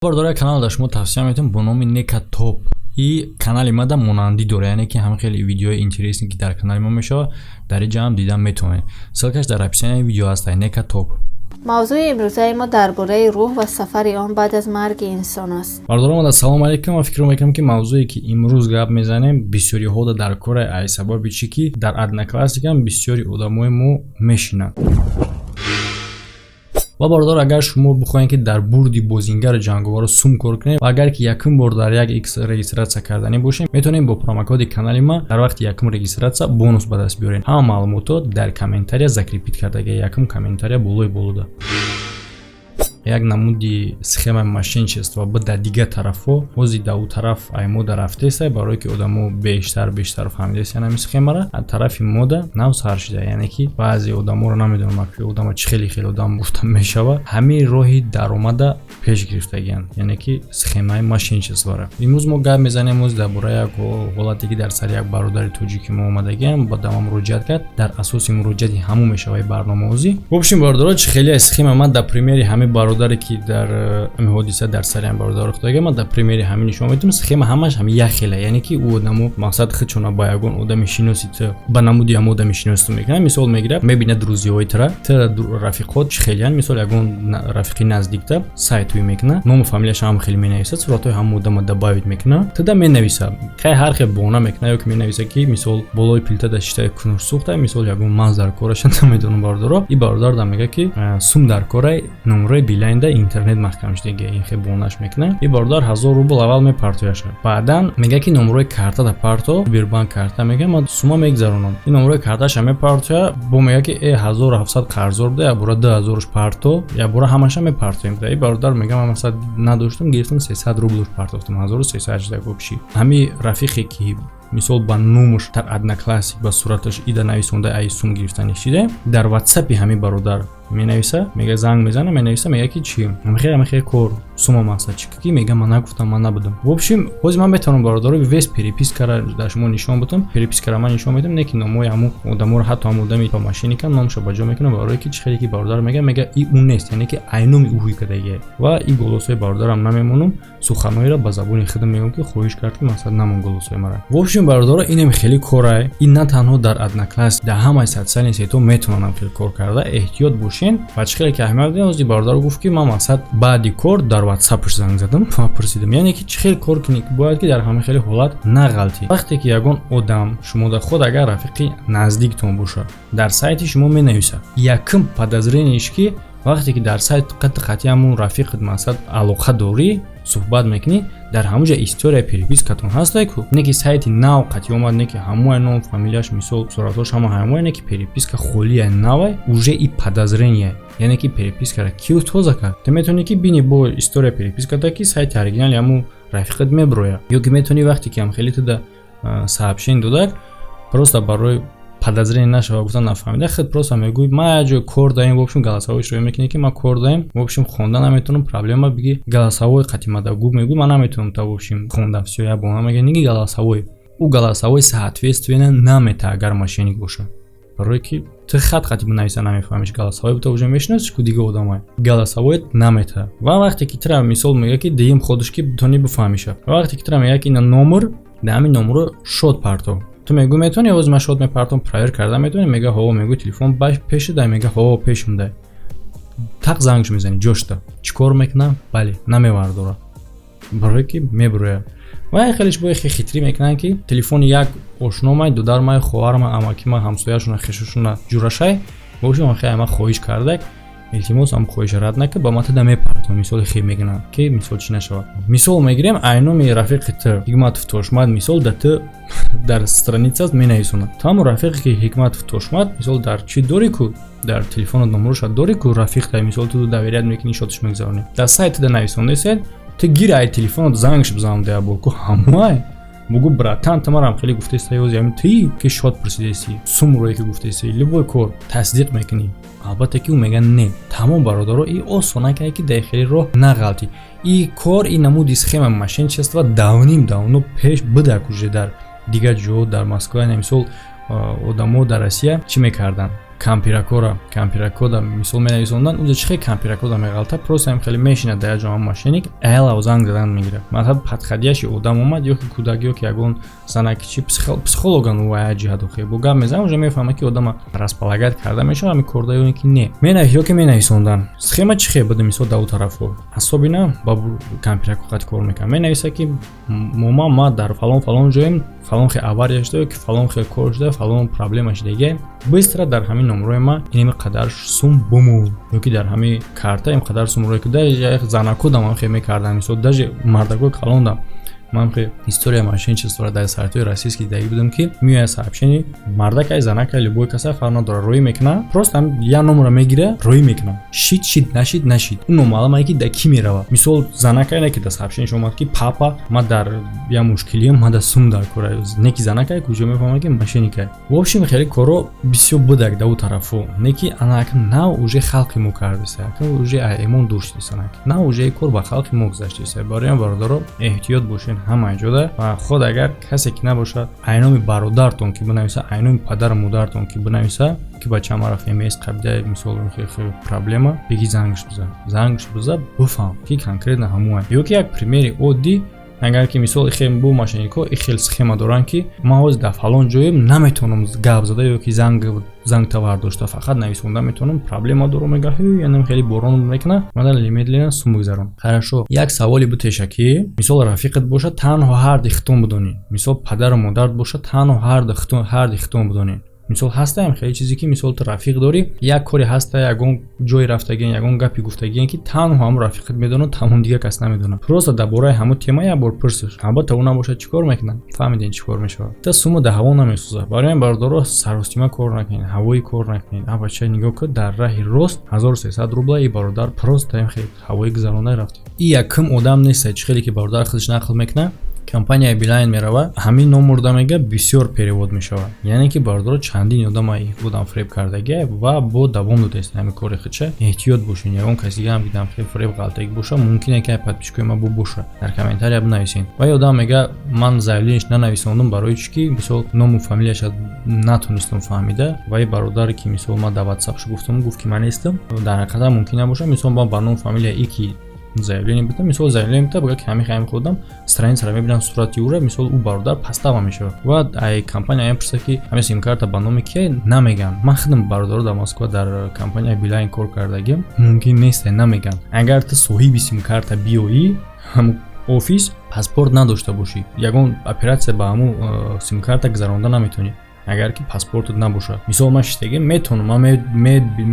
Бардора канал да шумо тавсия метавонам бо номи Neka Top. И канали ма да монандӣ дора, яъне ки ҳама хеле видеои интересни ки дар канали ма мешава дар инҷа ҳам дидан метавонед. Ссилкаш дар описионияи видео аст. Neka Top. мавзӯи имрӯзаи мо дар бораи рӯҳ ва сафари он баъд аз марги инсон аст. Бардорам ассалому алайкум. Ма фикр мекунам ки мавзӯе ки имрӯз гап мезанем бисёриҳо дар кори ай сабаби чӣ ки дар одноклассникам бисёри одамои мо мешинанд. ва бардор агар шумо бихоҳед ки дар бурди бозингари ҷанговаро сум кор кунед ва агар ки якум бор дар як икс регистратсия карданӣ бошед, метавонед бо промокоди канали ма дар вақти якум регистратсия бонус ба даст биёред. ҳама маълумотот дар комментария закрепит кардага, якум комментария болои болода. Як намуди схемаи мошенничества ба дар дигар тарафҳо ҳози да у тараф ай мода рафтеса, барое ки одамо бештар фаҳмидеса нами схемара аз тарафи мода нав сар шуда, яъне ки баъзе одаморо намедонам ки одама чӣ хеле одам гуфта мешава ҳамин роҳи даромада пеш гирифтагианд, яъне ки схемаи мошенничествора. имрӯз мо гап мезанем дар бораи як ҳолате ки дар сари як бародари тоҷики мо омадагиам, ба дама муроҷиат кард. Дар асоси муроҷиати ҳамон мешавад барномаозӣ. Вобшим бародаро чӣ хеле схема ман дар примери ҳамин бародаре ки дар ҳамин ҳодиса дар сари ҳамин бародар рух ма дар примери ҳамин нишон метавонам схема ҳамаш ҳам як хела, яъне ки у одамо мақсад худшона ба ягон одами шиноси ту ба намуди ҳам одами шиноси мекунад. мисол мегирад мебинад рӯзиҳои тра рафиқот чӣ хелиянд, мисол ягон рафиқи наздикта сайтуи мекунад, ному фамилияш ҳам хеле менависад, суратҳои ҳамон одама добавид мекунад, туда менависад хай ҳар хел бона мекунад, ёки менависад ки мисол болои плитада шиштаи кунуш сӯхта, мисол ягон манз дар кораш намедонам бародаро. и бародар да мега ки сум дар кораи номерои билайнда интернет маҳкам шудагӣ ин хел бонаш мекунад. и бародар 1000 рубл аввал мепартояш. баъдан мега ки номерои карта да парто Сбербанк карта мега ма сума мегзаронам. ин номерои карташа мепартоя, бо мега ки 1700 қарзор буда, я бора 2000 парто, я бора ҳамаша мепартоем. и бародар мега ма масад надоштам, гирифтам 300 рублш партофтам, 1380 гопши. ҳами рафиқе ки мисол ба номуш дар одноклассник ба сураташ ида нависонда ай сум гирифтанӣ шиде, дар ватсапи ҳамин бародар менависа, мега занг мезана, менависа, мега ки чи амхе кор сума мақсад чи ки мега ман нагуфтам, ман набудам. вобшим ҳозир ман метавонам бародаро вес перепискара дар шумо нишон будам, перепискара ман нишон медам, не ки номои ҳамон одаморо ҳатто ҳамон одами ба мошенникам номша ба ҷо мекунам, барое ки чӣ хеле ки бародар мега и он нест, яъне ки айноми уҳуи кадагие. ва и голосои бародарам намемонам, суханоиро ба забони худам мегӯям ки хоҳиш кард ки масад намон голосои мара. вобшим бародаро инем хеле корай, ин на танҳо дар однокласс дар ҳамаи социални сетҳо метавонам хеле кор карда, эҳтиёт бошен. ва чӣ хеле ки аҳамият додем, ҳозир бародар гуфт ки ман мақсад баъди кор дар ватсапш занг задам ва пурсидам, яъне ки чӣ хеле кор кунӣ ки бояд ки дар ҳама хеле ҳолат нағалтӣ. вақте ки ягон одам шумо дар худ агар рафиқи наздиктон бошад, дар сайти шумо менависад, якум подозрениеш ки вақте ки дар сайт қатъи ҳамон рафиқат мақсад алоқа дорӣ, суҳбат мекунӣ, дар ҳамонҷа история перепискатон ҳастай ку, не ки сайти нав қатъи омад, не ки ҳамои ном фамилияш мисол суратош ҳама ҳамои, не ки переписка холия навай, уже и подозрение, яъне ки перепискара кио тоза кард. ту метавонӣ ки бини бо история переписката ки сайти оригинали ҳамон рафиқат меброя, ё ки метавонӣ вақте ки ҳам хеле туда сообщение додак просто барои подозрение нашава гуфтан нафаҳмида, худ просто мегӯй ма ҷо кор даем, в общем галасовой шуро мекунӣ ки ма кор даем, в общем хонда наметавонам, проблема биги галасовой қатъи мада губ мегӯй ма наметавонам, та в общем хондам всё я бона мега ниги галасовой, у галасовой соответственно намета агар мошенник боша, барое ки ту қатъи бинависа намефаҳмиш, галасовой бута уже мешинасиш ку дига одамай галасовой намета. ва вақте ки тра мисол мега ки дием ходиш ки бутони бифаҳмиша, вақте ки тра мега ки ина номер да ҳамин номеро шод парто, ту мегӯй метавонӣ ҳозир ман шод мепартом провер карда метавонӣ, мега ҳо мегӯй телефон пешидай, мега ҳо пешимдай, так зангш мезани ҷошта чӣ кор мекунам, бале намевардора, барое ки меброя. ва хелеш бо хитрӣ мекунанд ки телефони як ошномай, дудармай, хоҳармай, амакимай, ҳамсояшона, хешашона ҷурашай, бошим хай ман хоҳиш кардак, илтимос ам хоҳиша рад накард, ба матада мепартам, мисоли хе мегӯям ки мисол чӣ нашавад. мисол мегирем айноми рафиқи ту Ҳикматов Тошмат, мисол да ту дар страницаст менависонад, ту ҳамон рафиқе ки Ҳикматов Тошмат мисол дар чӣ дорӣ ку, дар телефонат номероша дорӣ ку, рафиқтай мисол ту доверият мекунӣ, шотиш мегзаронӣ, дар сайтида нависондасед, ту гир ай телефонат зангш бизанам да ябор ку ҳамай бугу братан ту марам хеле гуфтаси ёзи ҳамин туи ки шод пурсидаси сумрое ки гуфтаси любой кор тасдиқ мекунӣ, албатта ки ӯ мега не. тамом бародаро и осона кай ки дар хеле роҳ нағалти. И кор и намуди схема мошенничества давно пеш будак уже дар дигар ҷо, дар Москва, мисол одамо дар Россия чӣ мекарданд, кампиракода мисол менависондан уҷа чихе кампиракода меғалта просто ҳам хеле мешина дар як ҷома машиник аялао занг задан мегирад матаб падхадияши одам омад ё ки кӯдаки ё ки ягон занаки чи психологан ӯ ая ҷиҳату хе бо гап мезанам уҷа мефаҳма ки одама располагат карда мешава ами кордаёне ки не менавис ё ки менависондан схема чихе буда мисол даву тарафо асобина ба кампирако қат кор мекунам менависа ки мома ма дар фалон ҷоем фалон хе авария шуда ё ки фалон хе кор шуда фалон проблема шудеге бистра дар ҳамин номрои ма инами қадар сум буму ё ки дар ҳамин карта ин қадар сум рой куда як занакодам ам хе мекардам мисол даже мардакой калондам ман хе история мошенничества дар сайтҳои российский дидаги будам ки меояд сообщение мардакай занакай любой каса фарқ надора рӯй мекуна просто я номро мегира рӯй мекуна шид нашид ун номаълума ки да ки мерава мисол занакай не ки да сообщение омад ки папа ма дар я мушкилиям ма да сум дар кора не ки занакай куҷо мефаҳмад ки мошенникай в общем хеле коро бисёр будак да у тарафо не ки анак на уже халқи мо кардиса уже эмон доштиса на уже кор ба халқи мо гузаштиса бароям бародаро эҳтиёт бошен ҳама ҷода ва худ агар касе ки набошад айноми бародартон ки бинависа айноми падару модартон ки бинависа ки бача мара фемист қабида мисол хеле проблема беги зангш биза буфам ки конкретно ҳамуай ё ки як примери оддӣ агар ки мисол ихем бу мошеннико ихел схема доранд ки ма ҳозир дар фалон ҷоем наметавонам гап зада ё ки занг тавар дошта фақат нависонда метавонам проблема дорам мега янам хеле борон мекуна мадан лимитлина сум бигзарон хорошо як саволи бутеша ки мисол рафиқат боша танҳо ҳар дихтон будонӣ мисол падару модар боша танҳо ҳар дихтон будонӣ мисол ҳастаам хеле чизе ки мисол ту рафиқ дорӣ як кори ҳаста ягон ҷой рафтагиен ягон гапи гуфтагиен ки танҳо ҳамон рафиқат медонад тамом дигар кас намедонад просто дар бораи ҳамон тема як бор пурсиш албатта ӯ набошад чӣ кор мекунад фаҳмидем чӣ кор мешавад та сумо дар ҳаво намесӯзад барои ин бардоро саростима кор накунед ҳавои кор накунед а бача нигоҳ кун дар раҳи рост 1300 рубла и бародар просто хеле ҳавои гузаронда рафтед и якум одам нест чӣ хеле ки бародар худаш нақл мекунад компания Билайн мерава ҳамин номурда мега бисёр перевод мешавад яъне ки бардор чандин одама будам фреб кардаги ва бо давом додест ҳамин кори худша эҳтиёт бошед ягон касига ҳам бидам фреб ғалтаги боша мумкине ки подписчикои ма бу боша дар комментария бинависед ва одам мега ман заявлениеш нанависондум барои чӣ ки мисол ному фамилияша натонистам фаҳмида ва бародаре ки мисол ма дар WhatsApp гуфтам гуфт ки ман нестам дар ҳақиқат мумкин набоша мисол ба барному фамилия ики заявление битам мисол заявление бита бага ки ҳами хаим худам страницаро мебинам сурати ӯра мисол ӯ бародар пастава мешавад ва ай компания пурса ки ҳами сим-карта ба номи ки намеган ман худам бародаро дар Москва дар компания Билайн кор кардагим мумкин нест намеган агар ту соҳиби сим-карта биёӣ ҳам офис паспорт надошта бошӣ ягон оператсия ба ҳамун сим-карта гузаронда наметавонӣ агар ки паспортот набошад мисол ман шитаги метавонам ман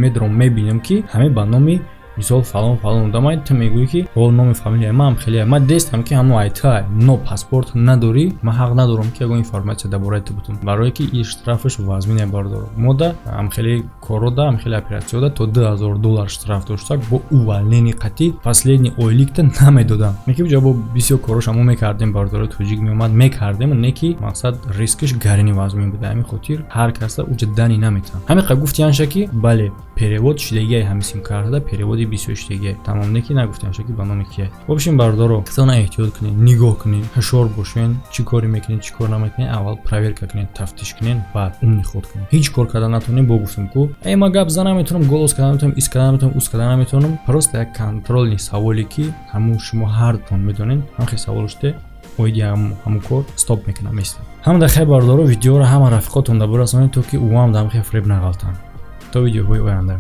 медорам мебинам ки ҳами ба номи мисол фалон дамай ту мегӯӣ ки о номи фамилияи ман хеле ман дестам ки ҳамун айта но паспорт надорӣ ман ҳақ надорам ки ягон информация дар бораи ту бутам барое ки и штрафаш вазмине бардорам мода ҳам хеле корода ҳам хеле оператсияда то $2000 штраф доштак бо увольнени қатъӣ последний ойликта намедодам меки ҷа бо бисёр корош ҳамо мекардем бардори тоҷик меомад мекардем не ки мақсад рискаш гарини вазмин буда ҳамин хотир ҳар каса уҷа дани наметавон ҳамин қа гуфтиянша ки бале перевод шудагиай ҳамин сим-карта переводи бисёр шудагиай тамом не ки нагуфтиянша ки ба номи кияй в общем бардоро худтона эҳтиёт кунед нигоҳ кунед ҳушёр бошед чӣ коре мекунед чӣ кор намекунед аввал проверка кунед тафтиш кунед баъд умниход кунед ҳеҷ кор карда натонед бо гуфтам ку ай ма гап зада наметавонам голос карда наметавонам ис карда наметавонам ус карда наметавонам просто як контролни саволе ки ҳамун шумо ҳардтон медонед ҳамхе савол шуде оиди ҳамун кор стоп мекунам мисла ҳамда хай бардоро видеоро ҳама рафиқотон да бурасонед то ки ӯам дамхе фреб нағалтанд то видеоҳои оянда.